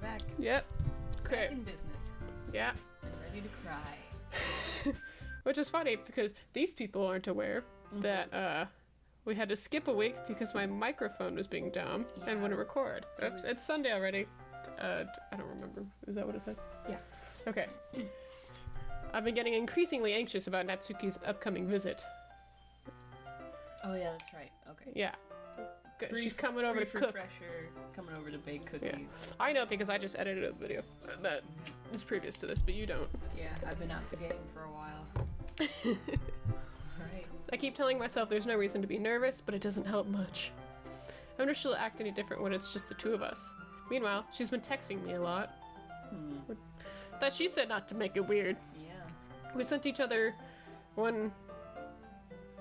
back. Yep. Okay. Back in business. Yeah. I'm ready to cry. Which is funny because these people aren't aware that we had to skip a week because my microphone was being dumb and wouldn't record. Oops, it's Sunday already. I don't remember. Is that what it said? Yeah. Okay. I've been getting increasingly anxious about Natsuki's upcoming visit. Oh yeah, that's right. Okay. Yeah. She's coming over to cook. Refresher, coming over to bake cookies. Yeah. I know because I just edited a video that is previous to this, but you don't. Yeah, I've been out the game for a while. Right. I keep telling myself there's no reason to be nervous, but it doesn't help much. I wonder if she'll act any different when it's just the two of us. Meanwhile, she's been texting me a lot. That she said not to make it weird. Yeah. We sent each other one...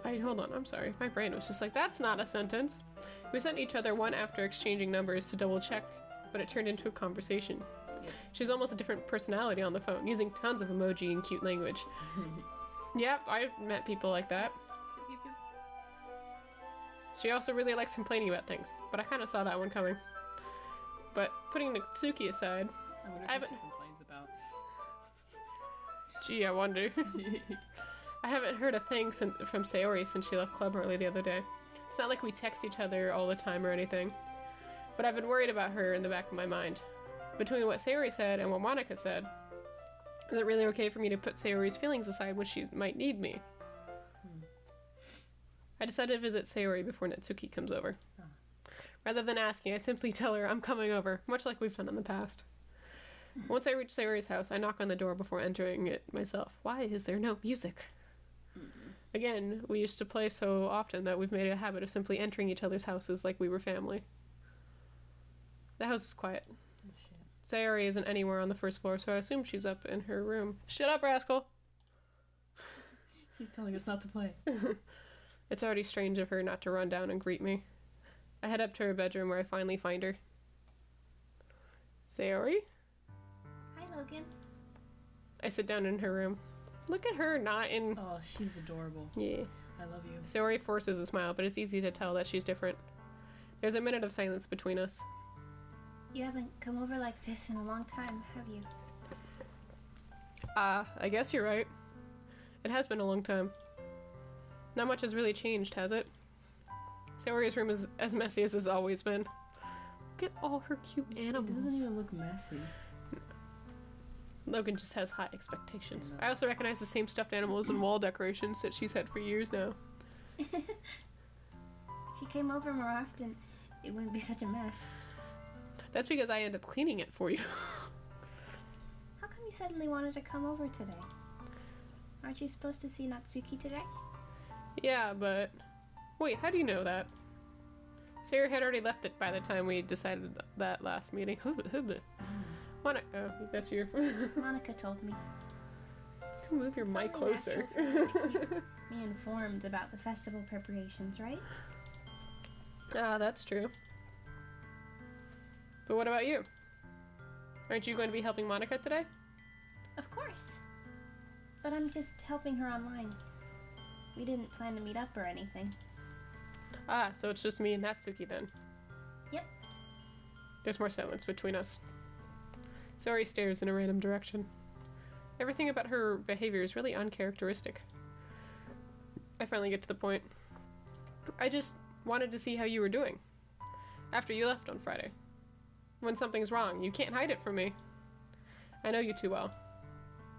hold on, I'm sorry. My brain was just like, that's not a sentence. We sent each other one after exchanging numbers to double check, but it turned into a conversation. Yep. She's almost a different personality on the phone, using tons of emoji and cute language. Yeah, I met people like that. She also really likes complaining about things, but I kind of saw that one coming. But putting Natsuki aside, I wonder what she complains about. Gee, I wonder. I haven't heard a thing from Sayori since she left club early the other day. It's not like we text each other all the time or anything. But I've been worried about her in the back of my mind. Between what Sayori said and what Monica said, is it really okay for me to put Sayori's feelings aside when she might need me? I decided to visit Sayori before Natsuki comes over. Rather than asking, I simply tell her I'm coming over, much like we've done in the past. Once I reach Sayori's house, I knock on the door before entering it myself. Why is there no music? Again, we used to play so often that we've made a habit of simply entering each other's houses like we were family. The house is quiet. Oh, shit. Sayori isn't anywhere on the first floor, so I assume she's up in her room. Shut up, rascal! He's telling us not to play. It's already strange of her not to run down and greet me. I head up to her bedroom where I finally find her. Sayori? Hi, Logan. I sit down in her room. Look at her, not in... Oh, she's adorable. Yeah. I love you. Sayori forces a smile, but it's easy to tell that she's different. There's a minute of silence between us. You haven't come over like this in a long time, have you? I guess you're right. It has been a long time. Not much has really changed, has it? Sayori's room is as messy as it's always been. Look at all her cute animals. It doesn't even look messy. Logan just has high expectations. I also recognize the same stuffed animals and wall decorations that she's had for years now. If you came over more often, it wouldn't be such a mess. That's because I end up cleaning it for you. How come you suddenly wanted to come over today? Aren't you supposed to see Natsuki today? Yeah, but... Wait, how do you know that? Sayori had already left it by the time we decided that last meeting. Oh, that's your... Monica told me. Move your mic closer. Keep me informed about the festival preparations, right? That's true. But what about you? Aren't you going to be helping Monica today? Of course. But I'm just helping her online. We didn't plan to meet up or anything. So it's just me and Natsuki then. Yep. There's more silence between us. Sayori stares in a random direction. Everything about her behavior is really uncharacteristic. I finally get to the point. I just wanted to see how you were doing. After you left on Friday. When something's wrong, you can't hide it from me. I know you too well.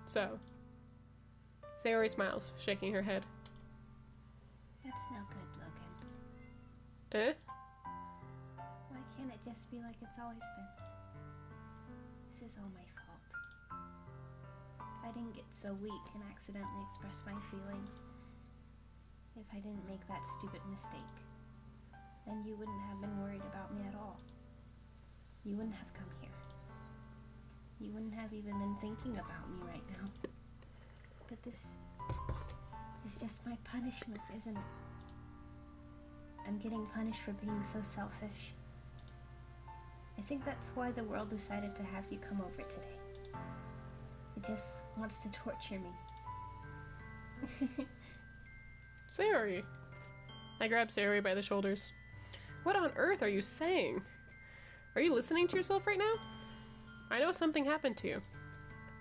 So. Sayori smiles, shaking her head. That's no good, Logan. Eh? Why can't it just be like it's always been? This is all my fault. If I didn't get so weak and accidentally express my feelings, if I didn't make that stupid mistake, then you wouldn't have been worried about me at all. You wouldn't have come here. You wouldn't have even been thinking about me right now. But this is just my punishment, isn't it? I'm getting punished for being so selfish. I think that's why the world decided to have you come over today. It just wants to torture me. Sayori! I grab Sayori by the shoulders. What on earth are you saying? Are you listening to yourself right now? I know something happened to you.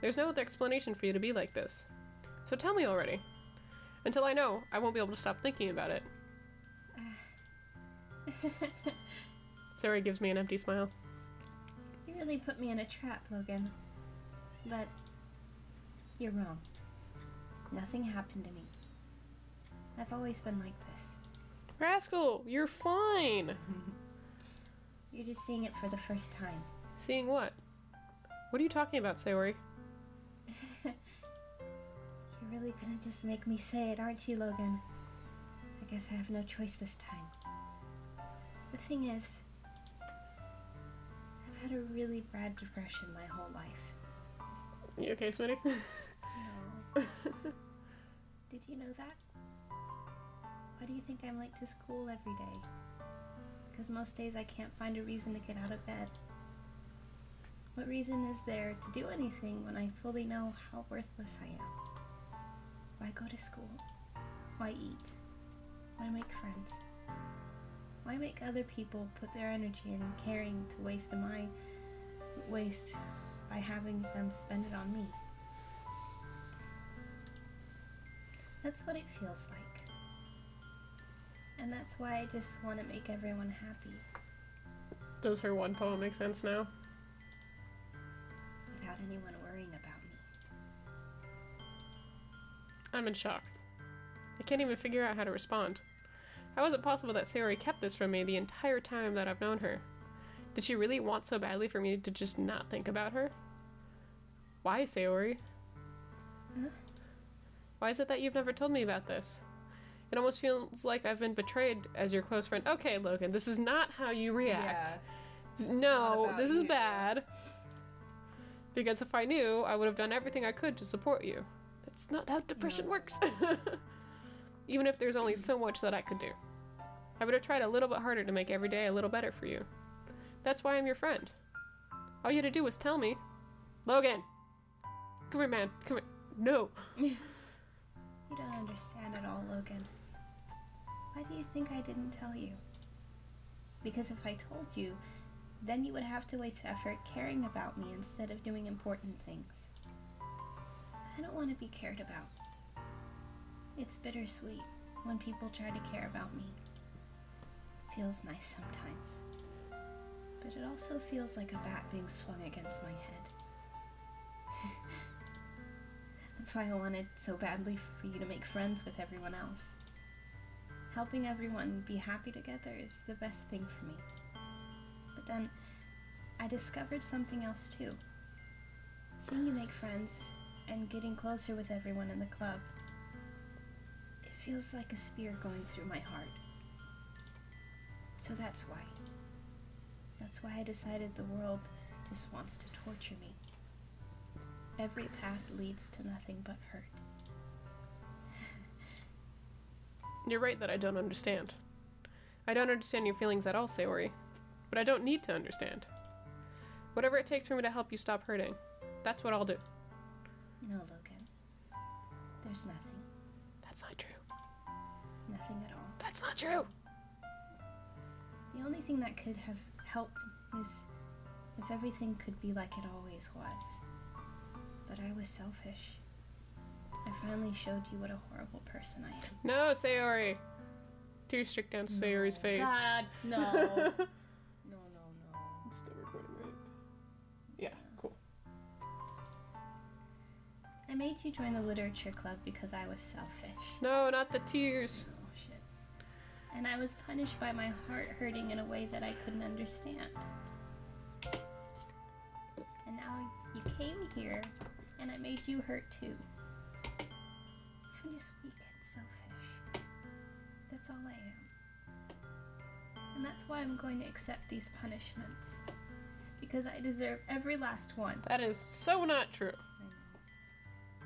There's no other explanation for you to be like this. So tell me already. Until I know, I won't be able to stop thinking about it. Sayori gives me an empty smile. You really put me in a trap, Logan. But you're wrong. Nothing happened to me. I've always been like this. Rascal, you're fine! You're just seeing it for the first time. Seeing what? What are you talking about, Sayori? You're really gonna just make me say it, aren't you, Logan? I guess I have no choice this time. The thing is, I've had a really bad depression my whole life. You okay, Smitty? No. Did you know that? Why do you think I'm late to school every day? Because most days I can't find a reason to get out of bed. What reason is there to do anything when I fully know how worthless I am? Why go to school? Why eat? Why make friends? Why make other people put their energy in caring to waste by having them spend it on me? That's what it feels like. And that's why I just want to make everyone happy. Does her one poem make sense now? Without anyone worrying about me. I'm in shock. I can't even figure out how to respond. How is it possible that Sayori kept this from me the entire time that I've known her? Did she really want so badly for me to just not think about her? Why, Sayori? Huh? Why is it that you've never told me about this? It almost feels like I've been betrayed as your close friend. Okay, Logan, this is not how you react. No, this is bad. Because if I knew, I would have done everything I could to support you. That's not how depression works. Even if there's only so much that I could do. I would have tried a little bit harder to make every day a little better for you. That's why I'm your friend. All you had to do was tell me. Logan! Come here, man. Come here. No. You don't understand at all, Logan. Why do you think I didn't tell you? Because if I told you, then you would have to waste effort caring about me instead of doing important things. I don't want to be cared about. It's bittersweet when people try to care about me. It feels nice sometimes. But it also feels like a bat being swung against my head. That's why I wanted so badly for you to make friends with everyone else. Helping everyone be happy together is the best thing for me. But then, I discovered something else too. Seeing you make friends and getting closer with everyone in the club, it feels like a spear going through my heart. So that's why. That's why I decided the world just wants to torture me. Every path leads to nothing but hurt. You're right that I don't understand. I don't understand your feelings at all, Sayori. But I don't need to understand. Whatever it takes for me to help you stop hurting, that's what I'll do. No, Logan. There's nothing. That's not true. Nothing at all. That's not true! The only thing that could have helped is if everything could be like it always was. But I was selfish. I finally showed you what a horrible person I am. No, Sayori! Tears streak down Sayori's face. God, no. No. It's still recording, right? Yeah, cool. I made you join the literature club because I was selfish. No, not the tears. Oh, shit. And I was punished by my heart hurting in a way that I couldn't understand. And now you came here, and I made you hurt too. I'm just weak and selfish. That's all I am. And that's why I'm going to accept these punishments. Because I deserve every last one. That is so not true. I know.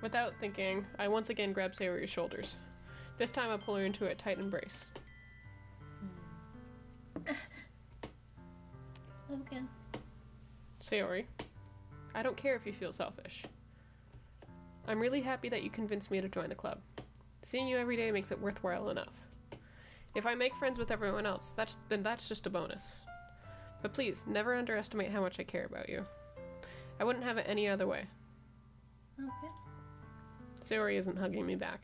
Without thinking, I once again grab Sayori's shoulders. This time I pull her into a tight embrace. Logan. Sayori, I don't care if you feel selfish. I'm really happy that you convinced me to join the club. Seeing you every day makes it worthwhile enough. If I make friends with everyone else, then that's just a bonus. But please, never underestimate how much I care about you. I wouldn't have it any other way. Logan? Sayori isn't hugging me back.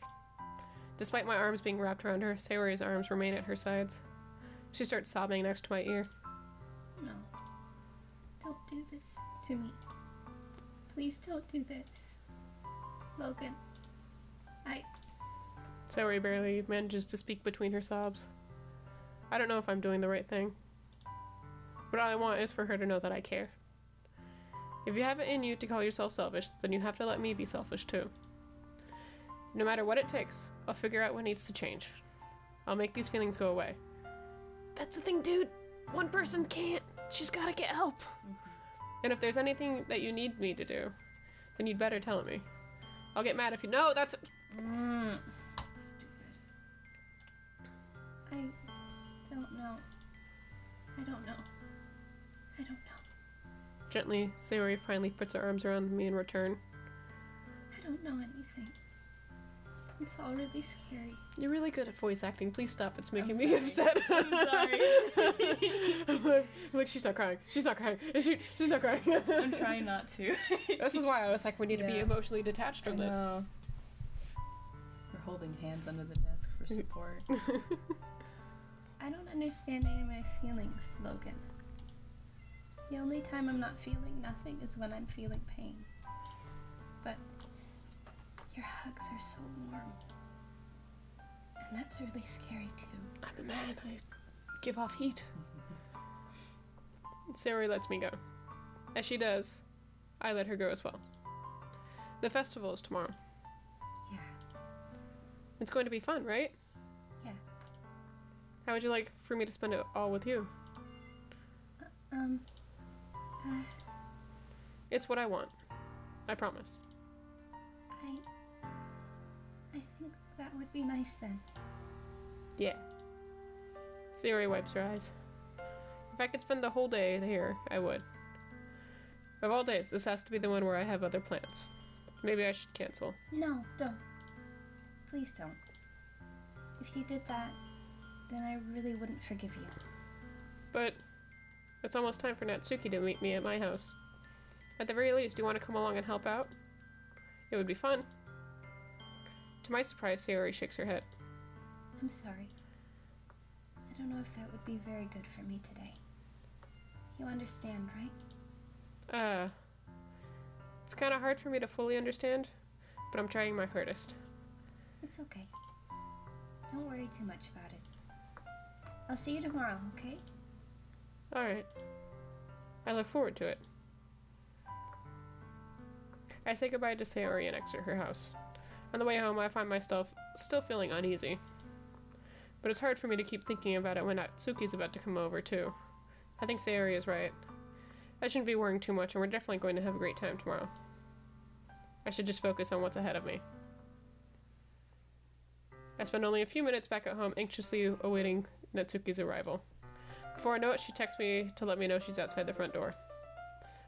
Despite my arms being wrapped around her, Sayori's arms remain at her sides. She starts sobbing next to my ear. No. Don't do this to me. Please don't do this. Logan. Sayori barely manages to speak between her sobs. I don't know if I'm doing the right thing. But all I want is for her to know that I care. If you have it in you to call yourself selfish, then you have to let me be selfish too. No matter what it takes, I'll figure out what needs to change. I'll make these feelings go away. That's the thing, dude. One person can't. She's gotta get help. And if there's anything that you need me to do, then you'd better tell me. I'll get mad if you... No, that's... Stupid. I don't know. I don't know. I don't know. Gently, Sayori finally puts her arms around me in return. I don't know anything. It's all really scary. You're really good at voice acting. Please stop. It's making I'm me sorry. upset. I'm sorry. I'm like, she's not crying. She's not crying. She's not crying. I'm trying not to. This is why I was like, we need to be Yeah. emotionally detached from this. We're holding hands under the desk for support. I don't understand any of my feelings, Logan. The only time I'm not feeling nothing is when I'm feeling pain. But your hugs are so warm. And that's really scary too. I'm a man. I give off heat. Sayori lets me go. As she does, I let her go as well. The festival is tomorrow. Yeah. It's going to be fun, right? Yeah. How would you like for me to spend it all with you? It's what I want. I promise. I think that would be nice then. Yeah. Sayori wipes her eyes. If I could spend the whole day here, I would. Of all days, this has to be the one where I have other plans. Maybe I should cancel. No, don't. Please don't. If you did that, then I really wouldn't forgive you. But it's almost time for Natsuki to meet me at my house. At the very least, do you want to come along and help out? It would be fun. To my surprise, Sayori shakes her head. I'm sorry. I don't know if that would be very good for me today. You understand, right? It's kind of hard for me to fully understand, but I'm trying my hardest. It's okay. Don't worry too much about it. I'll see you tomorrow, okay? Alright. I look forward to it. I say goodbye to Sayori and exit her house. On the way home, I find myself still feeling uneasy. But it's hard for me to keep thinking about it when Natsuki's about to come over, too. I think Sayori is right. I shouldn't be worrying too much, and we're definitely going to have a great time tomorrow. I should just focus on what's ahead of me. I spend only a few minutes back at home, anxiously awaiting Natsuki's arrival. Before I know it, she texts me to let me know she's outside the front door.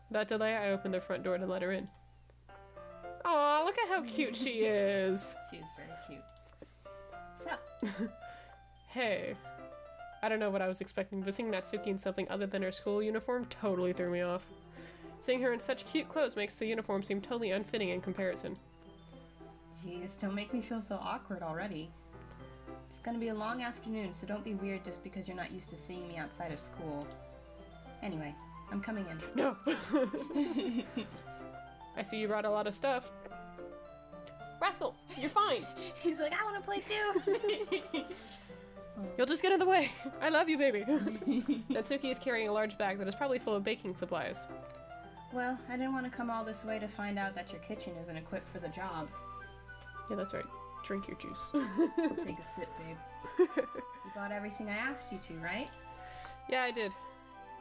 Without delay, I open the front door to let her in. Aw, look at how cute she is! She is very cute. So, Hey. I don't know what I was expecting, but seeing Natsuki in something other than her school uniform totally threw me off. Seeing her in such cute clothes makes the uniform seem totally unfitting in comparison. Jeez, don't make me feel so awkward already. It's gonna be a long afternoon, so don't be weird just because you're not used to seeing me outside of school. Anyway, I'm coming in. No! I see you brought a lot of stuff. Rascal, you're fine! he's like, I want to play too! You'll just get in the way. I love you, baby. Natsuki is carrying a large bag that is probably full of baking supplies. Well, I didn't want to come all this way to find out that your kitchen isn't equipped for the job. Yeah, that's right. Drink your juice. I'll take a sip, babe. You bought everything I asked you to, right? Yeah, I did.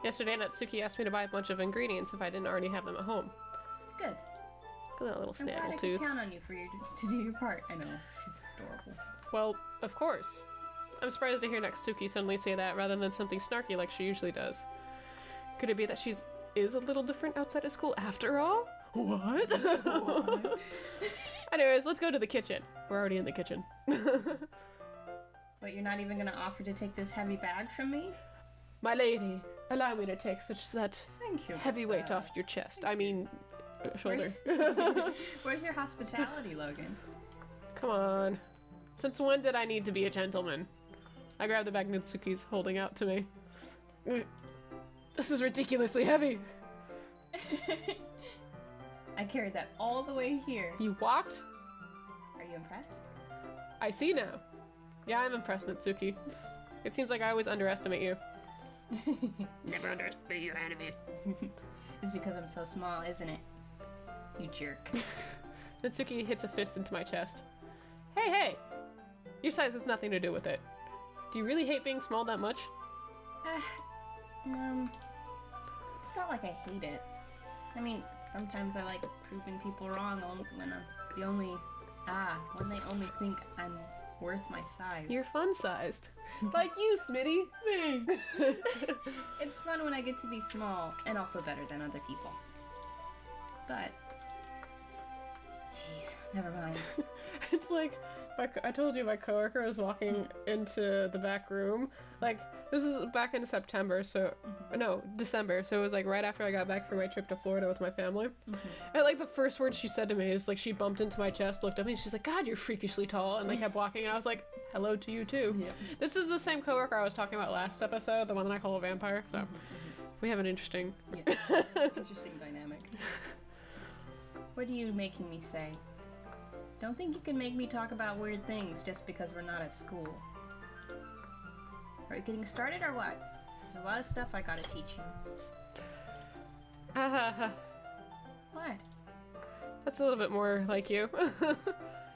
Yesterday, Natsuki asked me to buy a bunch of ingredients if I didn't already have them at home. Good. Look at that little I'm glad I could snaggletooth. count on you to do your part. I know, she's adorable. Well, of course. I'm surprised to hear Natsuki suddenly say that rather than something snarky like she usually does. Could it be that she's a little different outside of school after all? What? What? Anyways, let's go to the kitchen. We're already in the kitchen. But you're not even gonna offer to take this heavy bag from me? My lady, allow me to take such that Thank you. heavy weight Gustav. off your chest. I mean, shoulder. Where's your hospitality, Logan? Come on. Since when did I need to be a gentleman? I grab the bag Natsuki's holding out to me. This is ridiculously heavy. I carried that all the way here. You walked? Are you impressed? I see now. Yeah, I'm impressed, Natsuki. It seems like I always underestimate you. Never underestimate your enemy. It's because I'm so small, isn't it? You jerk. Natsuki hits a fist into my chest. Hey! Your size has nothing to do with it. Do you really hate being small that much? It's not like I hate it. I mean, sometimes I like proving people wrong when they only think I'm worth my size. You're fun-sized. Like you, Smitty. Thanks. It's fun when I get to be small and also better than other people. But, jeez, never mind. It's like, I told you my coworker was walking into the back room. Like, this was back in September, so, no, December, so it was like right after I got back from my trip to Florida with my family. And like the first word she said to me is like, she bumped into my chest, looked at me, and she's like, God, you're freakishly tall, and like kept walking, and I was like, hello to you too. Yep. This is the same coworker I was talking about last episode, the one that I call a vampire, so we have an interesting... Interesting dynamic. What are you making me say? Don't think you can make me talk about weird things just because we're not at school. Are we getting started or what? There's a lot of stuff I gotta teach you. What? That's a little bit more like you.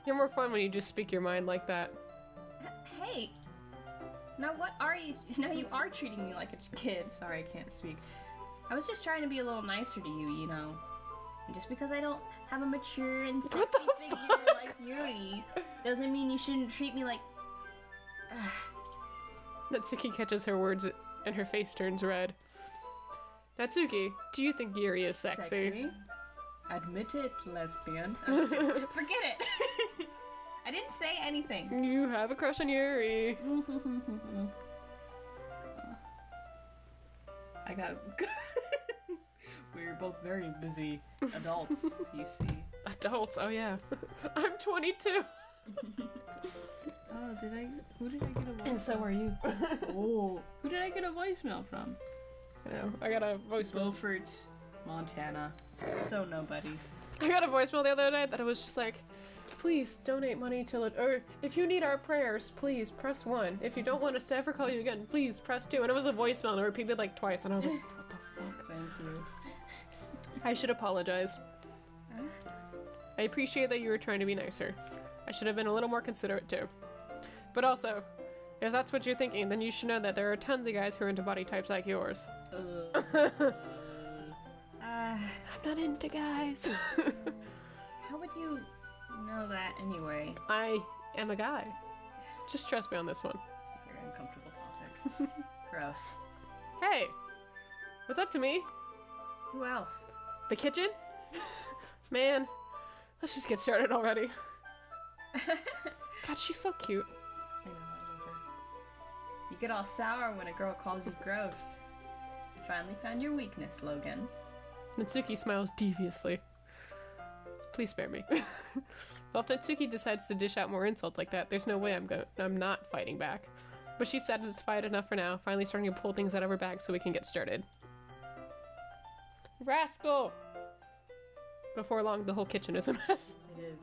You're more fun when you just speak your mind like that. Hey! Now what are you? Now you are treating me like a kid. Sorry, I can't speak. I was just trying to be a little nicer to you, you know. And just because I don't have a mature and sexy figure like Yuri doesn't mean you shouldn't treat me like... Natsuki catches her words and her face turns red. Natsuki, do you think Yuri is sexy? Admit it, lesbian. Forget it. I didn't say anything. You have a crush on Yuri. I got... We're both very busy adults, you see. Adults? Oh yeah. I'm 22. Oh, who did I get a voicemail? And so are you. Oh, who did I get a voicemail from? I know. I got a voicemail. Beaufort, Montana. So nobody. I got a voicemail the other day that it was just like, please donate money to or if you need our prayers, please press 1. If you don't want us to ever call you again, please press 2. And it was a voicemail and I repeated like twice and I was like, what the fuck? Thank you. I should apologize. I appreciate that you were trying to be nicer. I should have been a little more considerate too. But also, if that's what you're thinking, then you should know that there are tons of guys who are into body types like yours. I'm not into guys. How would you know that anyway? I am a guy. Just trust me on this one. It's a very uncomfortable topic. Gross. Hey! What's up to me? Who else? The kitchen? Man, let's just get started already. God, she's so cute. I know, I love her. You get all sour when a girl calls you gross. You finally found your weakness, Logan. Natsuki smiles deviously. Please spare me. Well, if Natsuki decides to dish out more insults like that, there's no way I'm not fighting back. But she's satisfied enough for now, finally starting to pull things out of her bag so we can get started. Rascal! Before long, the whole kitchen is a mess. It is.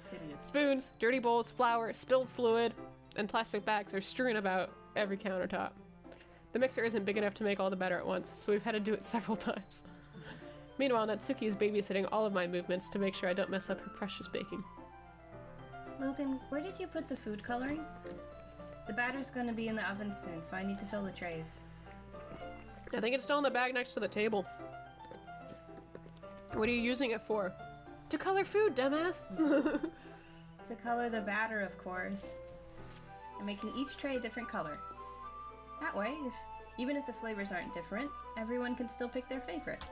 It's hideous. Spoons, dirty bowls, flour, spilled fluid, and plastic bags are strewn about every countertop. The mixer isn't big enough to make all the batter at once, so we've had to do it several times. Meanwhile, Natsuki is babysitting all of my movements to make sure I don't mess up her precious baking. Logan, where did you put the food coloring? The batter's gonna be in the oven soon, so I need to fill the trays. I think it's still in the bag next to the table. What are you using it for? To color food, dumbass! To color the batter, of course. I'm making each tray a different color. That way, even if the flavors aren't different, everyone can still pick their favorite.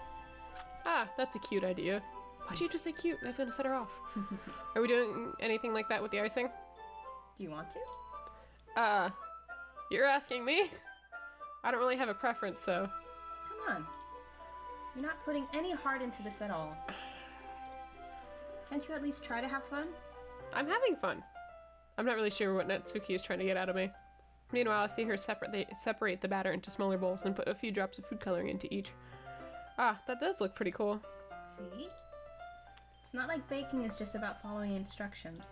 Ah, that's a cute idea. Why'd you just say cute? That's gonna set her off. Are we doing anything like that with the icing? Do you want to? You're asking me? I don't really have a preference, so... Come on. You're not putting any heart into this at all. Can't you at least try to have fun? I'm having fun. I'm not really sure what Natsuki is trying to get out of me. Meanwhile, I see her separate the batter into smaller bowls and put a few drops of food coloring into each. Ah, that does look pretty cool. See? It's not like baking is just about following instructions.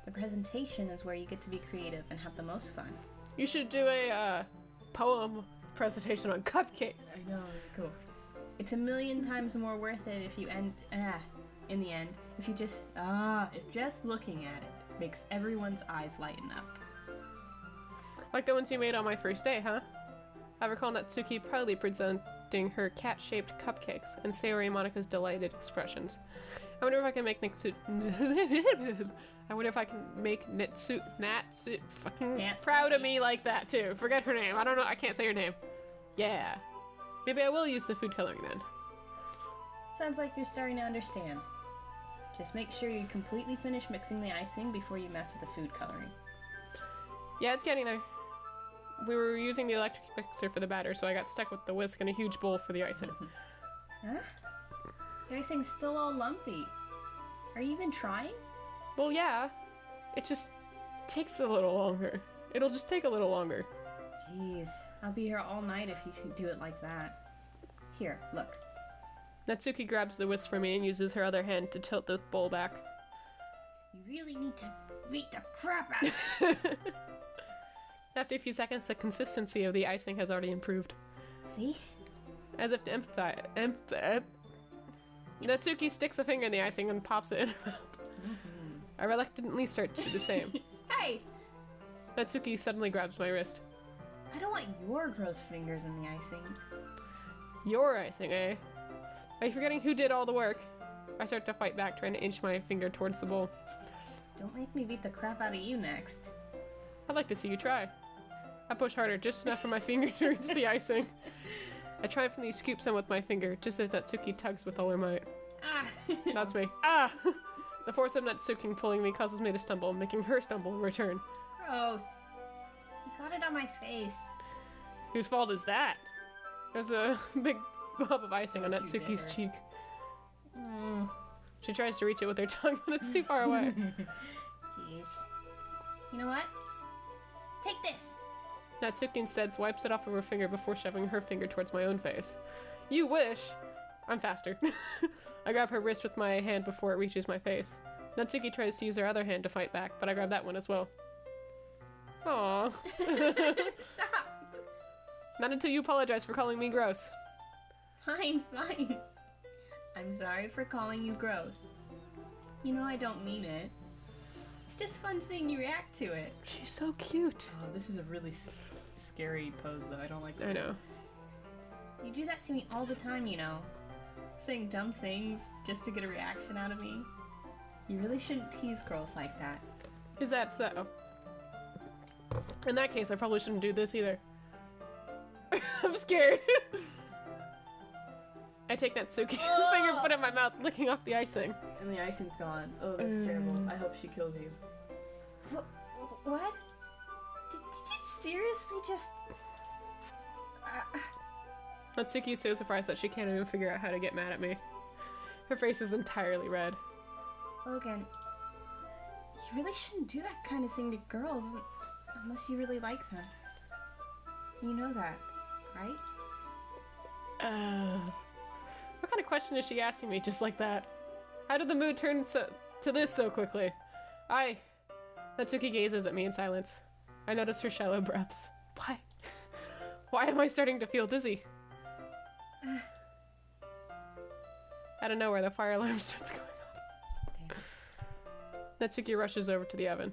The presentation is where you get to be creative and have the most fun. You should do a poem presentation on cupcakes. I know, cool. It's a million times more worth it if you in the end, if just looking at it makes everyone's eyes lighten up. Like the ones you made on my first day, huh? I recall Natsuki proudly presenting her cat-shaped cupcakes and Sayori and Monika's delighted expressions. I wonder if I can make Natsu fucking Natsuki. proud of me like that too. Forget her name. I don't know. I can't say her name. Yeah. Maybe I will use the food coloring then. Sounds like you're starting to understand. Just make sure you completely finish mixing the icing before you mess with the food coloring. Yeah, it's getting there. We were using the electric mixer for the batter, so I got stuck with the whisk and a huge bowl for the icing. Huh? The icing's still all lumpy. Are you even trying? Well, yeah. It just takes a little longer. It'll just take a little longer. Jeez, I'll be here all night if you can do it like that. Here, look. Natsuki grabs the whisk from me and uses her other hand to tilt the bowl back. You really need to beat the crap out of it. After a few seconds, the consistency of the icing has already improved. See? As if to emphasize, Natsuki sticks a finger in the icing and pops it in her mouth. I reluctantly start to do the same. Hey! Natsuki suddenly grabs my wrist. I don't want your gross fingers in the icing. Your icing, eh? Are you forgetting who did all the work? I start to fight back, trying to inch my finger towards the bowl. Don't make me beat the crap out of you next. I'd like to see you try. I push harder, just enough for my finger to reach the icing. I triumphantly scoop some with my finger, just as Natsuki tugs with all her might. Ah! That's me. Ah! The force of Natsuki pulling me causes me to stumble, making her stumble in return. Gross. You got it on my face. Whose fault is that? There's a big blob of icing on Don't you Natsuki's dare. cheek. She tries to reach it with her tongue, but it's too far away. Jeez. You know what? Take this! Natsuki instead wipes it off of her finger before shoving her finger towards my own face. You wish! I'm faster. I grab her wrist with my hand before it reaches my face. Natsuki tries to use her other hand to fight back, but I grab that one as well. Aww. Stop! Not until you apologize for calling me gross. Fine, fine. I'm sorry for calling you gross. You know I don't mean it. It's just fun seeing you react to it. She's so cute. Oh, this is a really scary pose, though. I don't like that. I know. You do that to me all the time, you know. Saying dumb things just to get a reaction out of me. You really shouldn't tease girls like that. Is that so? In that case, I probably shouldn't do this either. I'm scared. I take Natsuki's finger and put it in my mouth, licking off the icing. And the icing's gone. Oh, that's terrible. I hope she kills you. What? Did you seriously just... Natsuki is so surprised that she can't even figure out how to get mad at me. Her face is entirely red. Logan, you really shouldn't do that kind of thing to girls unless you really like them. You know that, right? What kind of question is she asking me just like that? How did the mood turn to this so quickly? Natsuki gazes at me in silence. I notice her shallow breaths. Why? Why am I starting to feel dizzy? Out of nowhere, the fire alarm starts going off. Damn. Natsuki rushes over to the oven.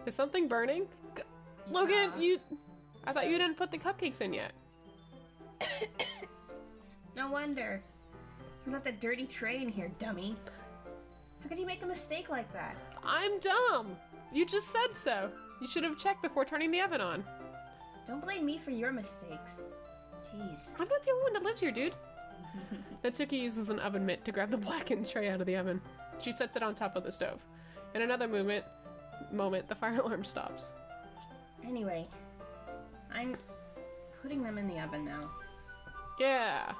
Is something burning? Logan, I thought you didn't put the cupcakes in yet. No wonder. You left a dirty tray in here, dummy. How could you make a mistake like that? I'm dumb! You just said so. You should have checked before turning the oven on. Don't blame me for your mistakes. Jeez. I'm not the only one that lives here, dude. Natsuki uses an oven mitt to grab the blackened tray out of the oven. She sets it on top of the stove. In another moment, the fire alarm stops. Anyway, I'm putting them in the oven now. Yeah.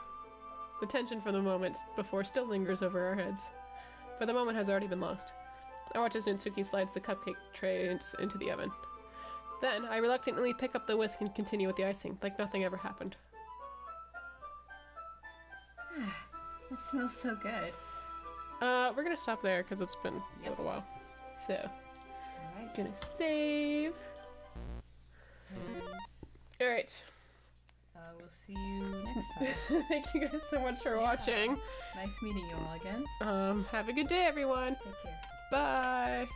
The tension from the moment before still lingers over our heads. but the moment has already been lost. I watch as Natsuki slides the cupcake tray into the oven. Then, I reluctantly pick up the whisk and continue with the icing, like nothing ever happened. It smells so good. We're gonna stop there because it's been a little while. So, Alright. gonna save. Alright. We'll see you next time. Thank you guys so much for watching. Nice meeting you all again. Have a good day, everyone. Take care. Bye.